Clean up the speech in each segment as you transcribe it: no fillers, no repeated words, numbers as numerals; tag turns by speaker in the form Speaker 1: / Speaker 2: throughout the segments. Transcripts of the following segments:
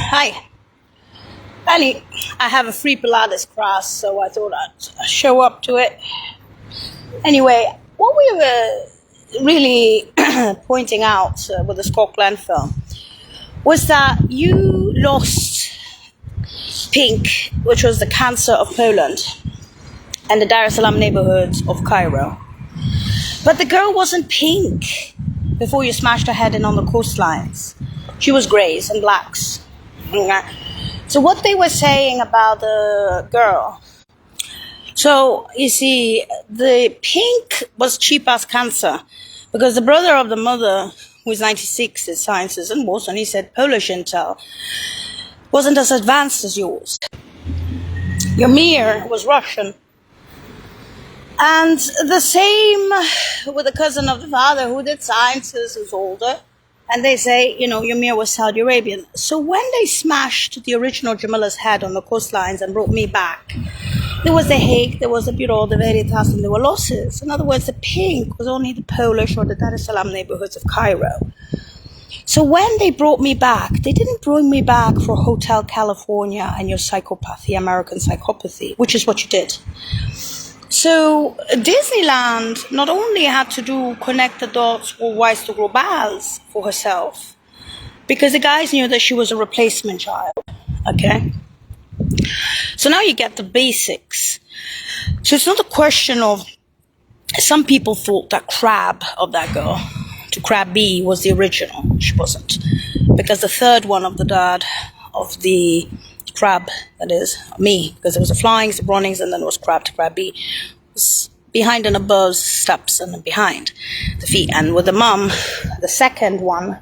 Speaker 1: Hi. Annie, I have a free Pilates class, so I thought I'd show up to it. Anyway, what we were really pointing out with the Scott Glenn film was that you lost Pink, which was the cancer of Poland, and the Dar es Salaam neighborhoods of Cairo. But the girl wasn't pink before you smashed her head in on the coastlines. She was greys and blacks. So what they were saying about the girl, so you see, the pink was cheap as cancer because the brother of the mother, who is 96 in sciences and Boston, he said Polish intel wasn't as advanced as yours. Your Mir was Russian. And the same with the cousin of the father who did sciences, who's older. And they say, Ymir was Saudi Arabian. So when they smashed the original Jamila's head on the coastlines and brought me back, there was the Hague, there was the Bureau de Veritas, and there were losses. In other words, the pink was only the Polish or the Dar es Salaam neighborhoods of Cairo. So when they brought me back, they didn't bring me back for Hotel California and your psychopathy, American psychopathy, which is what you did. So Disneyland not only had to connect the dots for Wise to Grow Balls for herself, because the guys knew that she was a replacement child, okay? So now you get the basics. So it's not a question of, some people thought that Crab of that girl, to Crab B, was the original. She wasn't. Because the third one of the dad of the Crab, that is, me, because there was the Flyings, the Bronnings, and then it was Crab to Crab B, was behind and above steps and behind the feet. And with the mum, the second one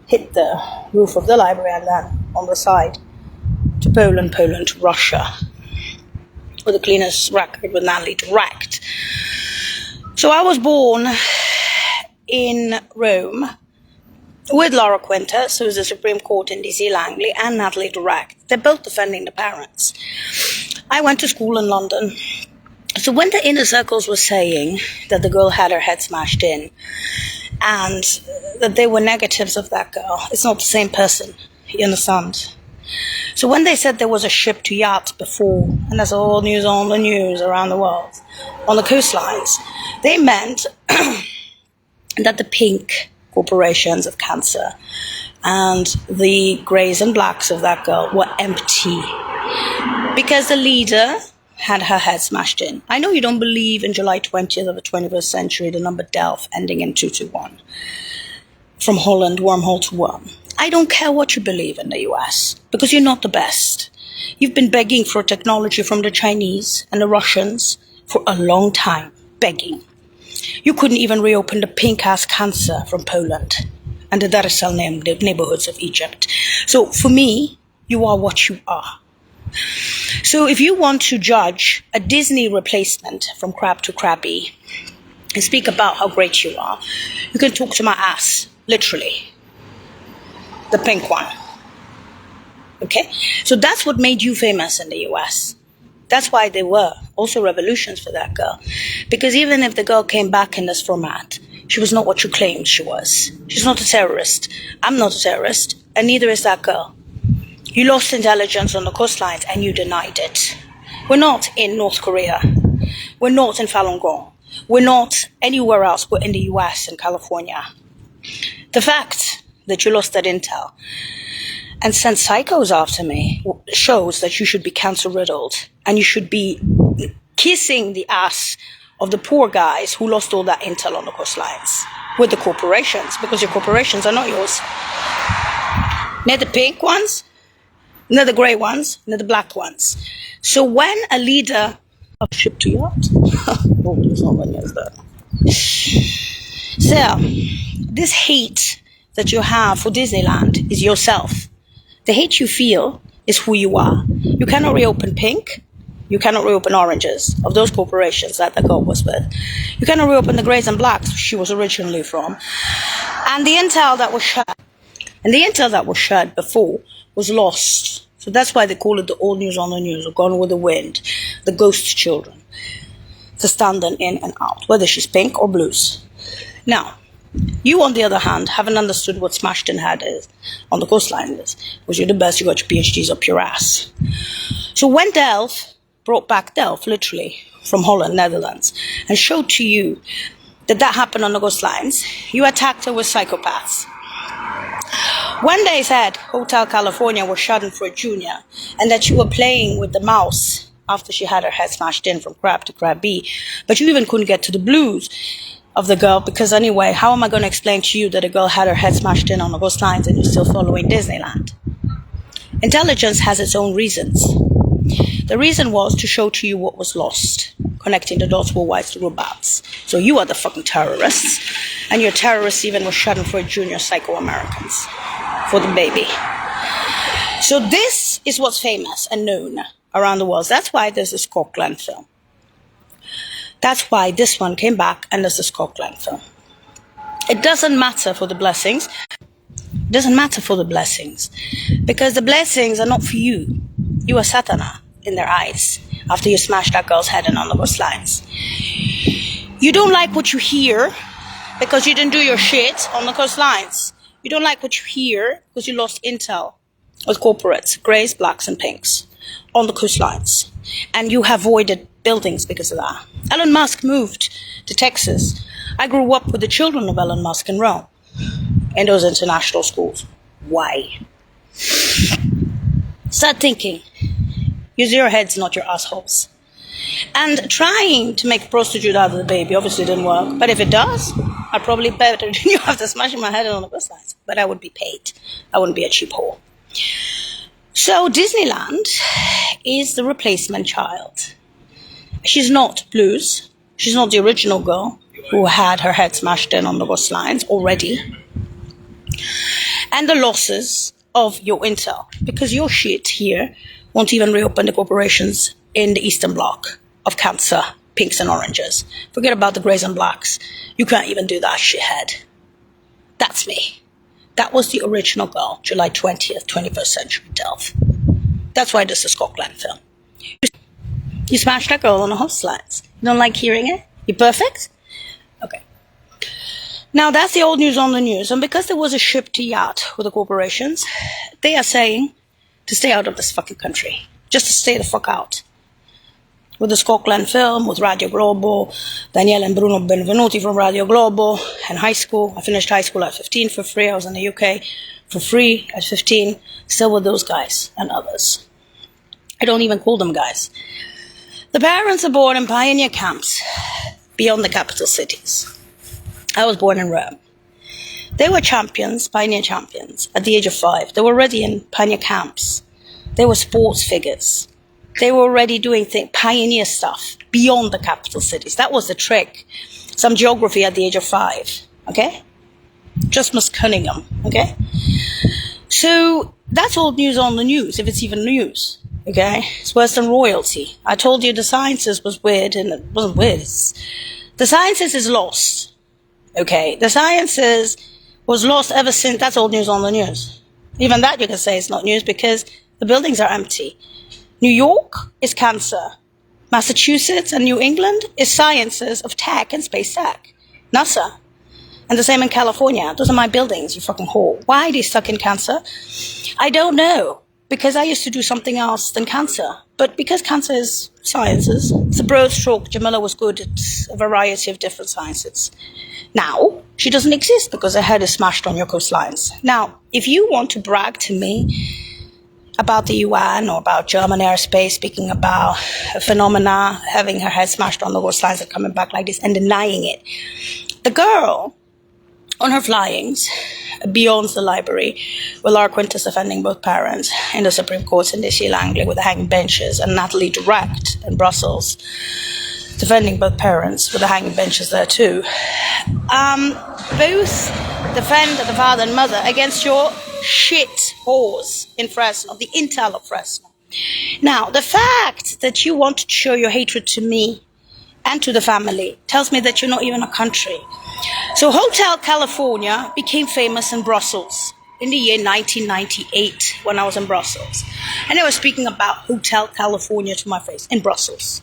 Speaker 1: hit the roof of the library and then on the side to Poland to Russia, with the cleanest record with Natalie direct. So I was born in Rome with Laura Quintas, who's the Supreme Court in DC Langley, and Natalie Direct. They're both defending the parents. I went to school in London. So when the inner circles were saying that the girl had her head smashed in and that they were negatives of that girl, it's not the same person, you understand? So when they said there was a ship to yacht before, and there's all news on the news around the world, on the coastlines, they meant that the pink corporations of cancer and the greys and blacks of that girl were empty because the leader had her head smashed in. I know you don't believe in July 20th of the 21st century, the number Delft ending in 221, from Holland, wormhole to worm. I don't care what you believe in the US, because you're not the best. You've been begging for technology from the Chinese and the Russians for a long time, begging. You couldn't even reopen the pink-ass cancer from Poland and the Dar es Salaam neighborhoods of Egypt. So for me, you are what you are. So if you want to judge a Disney replacement from Crab to Crabby and speak about how great you are, you can talk to my ass, literally. The pink one. Okay? So that's what made you famous in the US. That's why there were also revolutions for that girl. Because even if the girl came back in this format, she was not what you claimed she was. She's not a terrorist. I'm not a terrorist, and neither is that girl. You lost intelligence on the coastlines and you denied it. We're not in North Korea. We're not in Falun Gong. We're not anywhere else. We're in the US and California. The fact that you lost that intel and sent psychos after me shows that you should be cancer-riddled and you should be kissing the ass of the poor guys who lost all that intel on the coastlines with the corporations, because your corporations are not yours. They're the pink ones, they're the grey ones, they're the black ones. So when a leader of ship to yacht, oh, there's no one else there. So this hate that you have for Disneyland is yourself. The hate you feel is who you are. You cannot reopen pink. You cannot reopen oranges of those corporations that the girl was with. You cannot reopen the greys and blacks she was originally from. And the intel that was shared, before was lost. So that's why they call it the old news on the news, or Gone with the Wind, the ghost children, the standing in and out, whether she's pink or blues. Now, You, on the other hand, haven't understood what smashed in head is on the coastline is, because you're the best, you got your PhDs up your ass. So when Delft brought back Delft, literally, from Holland, Netherlands, and showed to you that happened on the coastlines, you attacked her with psychopaths. When they said Hotel California was shut for a junior, and that you were playing with the mouse after she had her head smashed in from crab to crab B, but you even couldn't get to the blues of the girl, because anyway, how am I going to explain to you that a girl had her head smashed in on the coastlines and you're still following Disneyland? Intelligence has its own reasons. The reason was to show to you what was lost, connecting the dots were whites to robots. So you are the fucking terrorists, and your terrorists even were shut for junior psycho-Americans for the baby. So this is what's famous and known around the world. That's why there's this Coquelin film. That's why this one came back and there's this Coquelin film. It doesn't matter for the blessings. It doesn't matter for the blessings, because the blessings are not for you. You are Satana in their eyes after you smashed that girl's head in on the coastlines. You don't like what you hear because you didn't do your shit on the coastlines. You don't like what you hear because you lost intel with corporates, greys, blacks and pinks on the coastlines. And you have avoided buildings because of that. Elon Musk moved to Texas. I grew up with the children of Elon Musk in Rome, in those international schools. Why? Start thinking. Use your heads, not your assholes. And trying to make a prostitute out of the baby obviously didn't work. But if it does, I'd probably better than you after smashing my head on the coastlines. But I would be paid. I wouldn't be a cheap whore. So Disneyland is the replacement child. She's not Blues. She's not the original girl who had her head smashed in on the coastlines already. And the losses of your intel, because your shit here won't even reopen the corporations in the Eastern Bloc of cancer, pinks and oranges. Forget about the greys and blacks. You can't even do that, shithead. That's me. That was the original girl, July 20th, 21st century Delft. That's why this is Coquelin film. You smashed that girl on the coastlines. You don't like hearing it? You perfect? Okay. Now that's the old news on the news. And because there was a ship to yacht with the corporations, they are saying to stay out of this fucking country. Just to stay the fuck out. With the Coquelin film, with Radio Globo, Daniele and Bruno Benvenuti from Radio Globo, and high school. I finished high school at 15 for free. I was in the UK for free at 15. Still with those guys and others. I don't even call them guys. The parents are born in pioneer camps beyond the capital cities. I was born in Rome. They were champions, pioneer champions, at the age of 5. They were already in pioneer camps. They were sports figures. They were already doing pioneer stuff beyond the capital cities. That was the trick. Some geography at the age of 5, okay? Just Miss Cunningham, okay? So that's old news on the news, if it's even news, okay? It's worse than royalty. I told you the sciences was weird, and it wasn't weird. The sciences is lost, okay? The sciences was lost ever since. That's old news on the news. Even that you can say is not news, because the buildings are empty. New York is cancer. Massachusetts and New England is sciences of tech and space tech. NASA. And the same in California. Those are my buildings, you fucking whore. Why are they stuck in cancer? I don't know. Because I used to do something else than cancer. But because cancer is sciences, it's a broad stroke. Jamila was good at a variety of different sciences. Now, she doesn't exist because her head is smashed on your coastlines. Now, if you want to brag to me about the UN or about German airspace, speaking about a phenomena, having her head smashed on the coastlines and coming back like this and denying it. The girl on her flyings beyond the library with Lara Quintus defending both parents in the Supreme Court in D.C. Langley with the hanging benches, and Natalie Direct in Brussels defending both parents with the hanging benches there too. Both defend the father and mother against your shit whores in Fresno, the intel of Fresno. Now, the fact that you want to show your hatred to me and to the family tells me that you're not even a country. So Hotel California became famous in Brussels in the year 1998 when I was in Brussels. And they were speaking about Hotel California to my face in Brussels.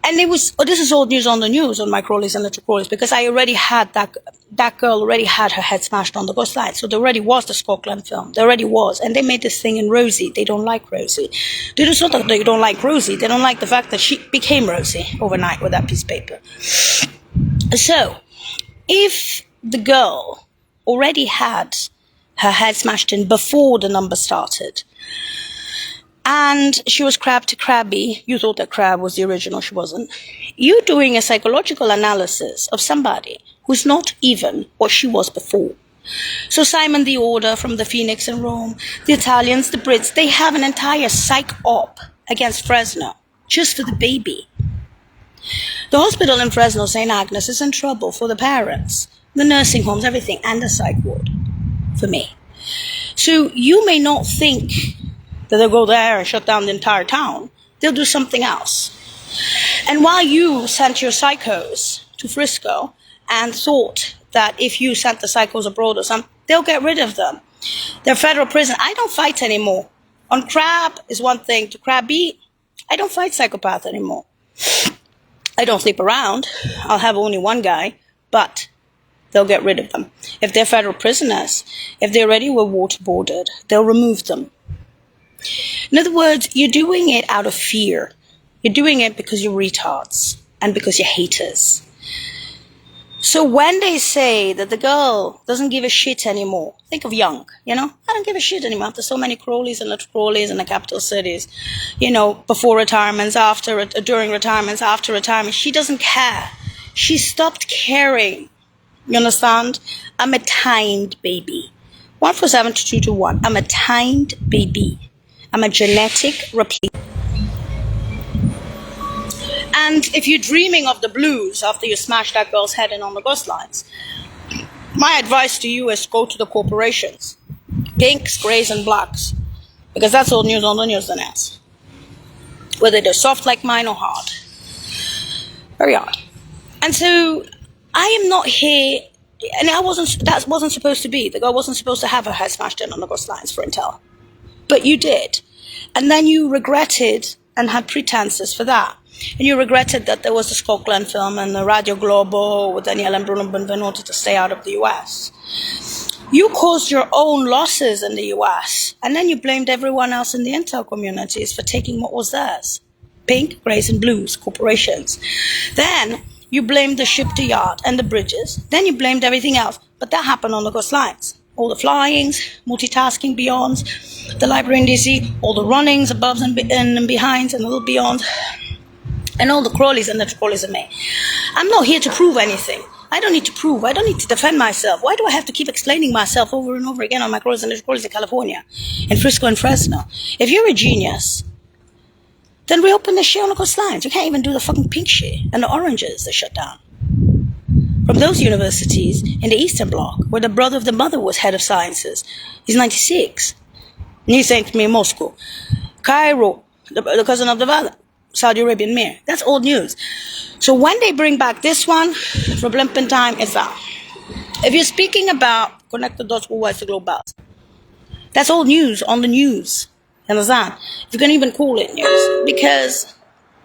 Speaker 1: And it was, this is old news on the news on my Crawleys and Little Crawleys, because I already had that girl already had her head smashed on the coastline. So there already was the Scotland film. There already was. And they made this thing in Rosie. They don't like Rosie. It's not that they don't like Rosie. They don't like the fact that she became Rosie overnight with that piece of paper. So, if the girl already had her head smashed in before the number started, and she was crab to crabby, you thought that crab was the original, she wasn't. You're doing a psychological analysis of somebody who's not even what she was before. So Simon the Order from the Phoenix in Rome, the Italians, the Brits, they have an entire psych op against Fresno, just for the baby. The hospital in Fresno, St. Agnes, is in trouble for the parents, the nursing homes, everything, and the psych ward, for me. So you may not think that they'll go there and shut down the entire town. They'll do something else. And while you sent your psychos to Frisco and thought that if you sent the psychos abroad or something, they'll get rid of them. They're federal prison. I don't fight anymore. On crab is one thing. To crab beat, I don't fight psychopath anymore. I don't sleep around. I'll have only one guy, but they'll get rid of them. If they're federal prisoners, if they already were waterboarded, they'll remove them. In other words, you're doing it out of fear. You're doing it because you're retards and because you're haters. So when they say that the girl doesn't give a shit anymore, think of Young, I don't give a shit anymore after so many Crawleys and Little Crawleys in the capital cities, before retirements, during retirements, after retirement. She doesn't care. She stopped caring. You understand? I'm a timed baby. 147 to 221. I'm a timed baby. I'm a genetic replacement. And if you're dreaming of the blues after you smash that girl's head in on the coastlines, my advice to you is go to the corporations. Pinks, greys, and blacks. Because that's old news on the news than else. Whether they're soft like mine or hard. Very hard. And so, I am not here, and that wasn't supposed to be. The girl wasn't supposed to have her head smashed in on the coastlines for intel. But you did. And then you regretted and had pretenses for that. And you regretted that there was the Scotland film and the Radio Globo with Danielle and Bruno Benvenuto to stay out of the US. You caused your own losses in the US. And then you blamed everyone else in the intel communities for taking what was theirs. Pink, greys, and blues, corporations. Then you blamed the ship to yacht and the bridges. Then you blamed everything else. But that happened on the coastlines. All the flyings, multitasking beyonds, the library in DC, all the runnings, aboves and behinds, and a little beyond, and all the Crawleys and the Crawleys and me. I'm not here to prove anything. I don't need to prove. I don't need to defend myself. Why do I have to keep explaining myself over and over again on my Crawleys and the Crawleys in California, in Frisco and Fresno? If you're a genius, then reopen the shit on the coastlines. You can't even do the fucking pink shit and the oranges they shut down. From those universities in the Eastern Bloc, where the brother of the mother was head of sciences. He's 96. And he's saying to me in Moscow, Cairo, the cousin of the father, Saudi Arabian Mir. That's old news. So when they bring back this one, for Blimpen time, it's that. If you're speaking about connect the dots worldwide to global, that's old news on the news. You understand? You can even call it news. Because,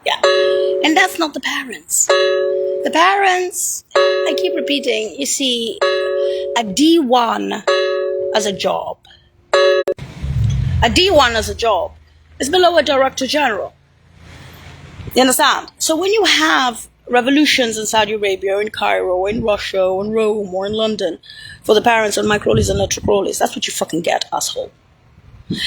Speaker 1: yeah. And that's not the parents. The parents, I keep repeating, you see, a D1 as a job. A D1 as a job is below a director general. You understand? So when you have revolutions in Saudi Arabia, or in Cairo, or in Russia, or in Rome, or in London, for the parents of my Crawleys and Little Crawleys, that's what you fucking get, asshole.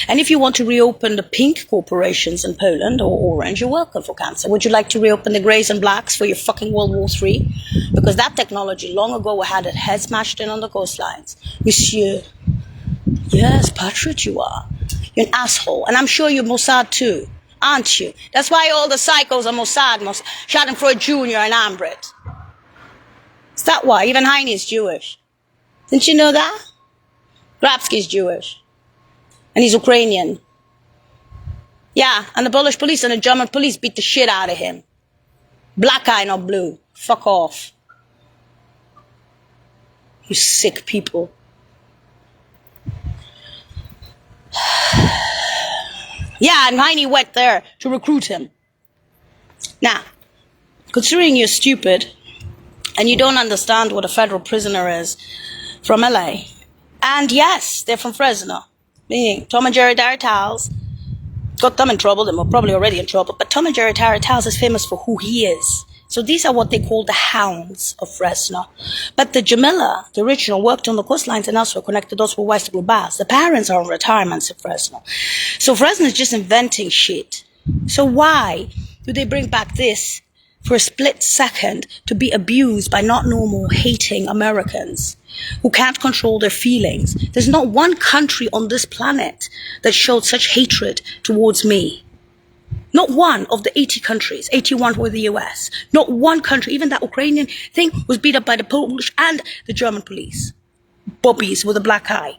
Speaker 1: And if you want to reopen the pink corporations in Poland or orange, you're welcome for cancer. Would you like to reopen the greys and blacks for your fucking World War III? Because that technology long ago had its head smashed in on the coastlines. Monsieur, yes, patriot you are. You're an asshole. And I'm sure you're Mossad too, aren't you? That's why all the psychos are Mossad, Schadenfreude Jr. and Ambrit. Is that why? Even Heine is Jewish. Didn't you know that? Grabsky's Jewish. And he's Ukrainian. Yeah, and the Polish police and the German police beat the shit out of him. Black eye, not blue. Fuck off. You sick people. Yeah, and Heine went there to recruit him. Now, considering you're stupid and you don't understand what a federal prisoner is from LA. And yes, they're from Fresno. Meaning Tom and Jerry Towels got them in trouble. They were probably already in trouble. But Tom and Jerry Towels is famous for who he is. So these are what they call the hounds of Fresno. But the Jamila, the original, worked on the coastlines and also connected those with West Blue Bass. The parents are on retirements in Fresno. So Fresno is just inventing shit. So why do they bring back this for a split second to be abused by not normal, hating Americans who can't control their feelings? There's not one country on this planet that showed such hatred towards me. Not one of the 80 countries, 81 were the US. Not one country, even that Ukrainian thing was beat up by the Polish and the German police. Bobbies with a black eye.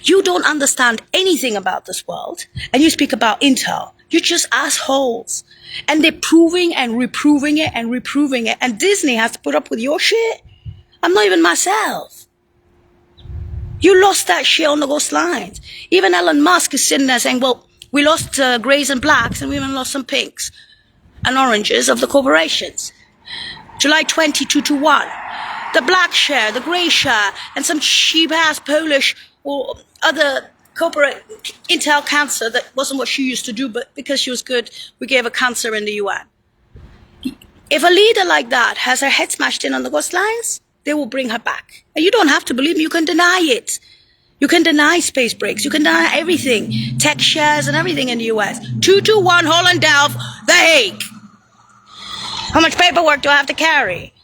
Speaker 1: You don't understand anything about this world, and you speak about Intel. You're just assholes. And they're proving and reproving it and reproving it. And Disney has to put up with your shit? I'm not even myself. You lost that shit on the ghost lines. Even Elon Musk is sitting there saying, well, we lost greys and blacks, and we even lost some pinks and oranges of the corporations. July 2221. The black share, the grey share, and some cheap-ass Polish or other corporate Intel cancer that wasn't what she used to do, but because she was good, we gave her cancer in the UN. If a leader like that has her head smashed in on the ghost lines, they will bring her back. And you don't have to believe me, you can deny it. You can deny space breaks. You can deny everything. Tech shares and everything in the US. 221 Holland Delft, The Hague. How much paperwork do I have to carry?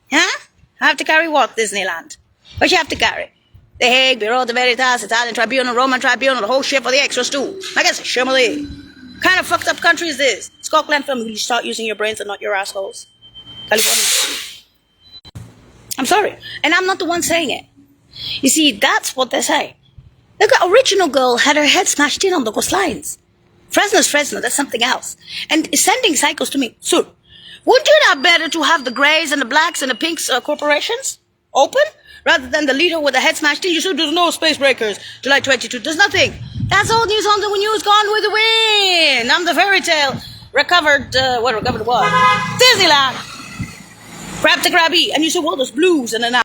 Speaker 1: Huh? I have to carry what, Disneyland? What you have to carry? The Hague, Bureau de Veritas, Italian Tribunal, Roman Tribunal, the whole shit for the extras too. I guess Shimmerly. What kind of fucked up country is this? Scotland film, will you start using your brains and not your assholes? California. I'm sorry. And I'm not the one saying it. You see, that's what they say. The original girl had her head smashed in on the coastlines. Fresno's Fresno, that's something else. And sending psychos to me. So, wouldn't you not better to have the greys and the blacks and the pinks corporations open? Rather than the leader with the head smashed in? You said there's no space breakers. July 22, there's nothing. That's old news on the news gone with the wind. I'm the fairy tale. Recovered what? Disneyland. Grab to grabby. And you said, well, there's blues. And then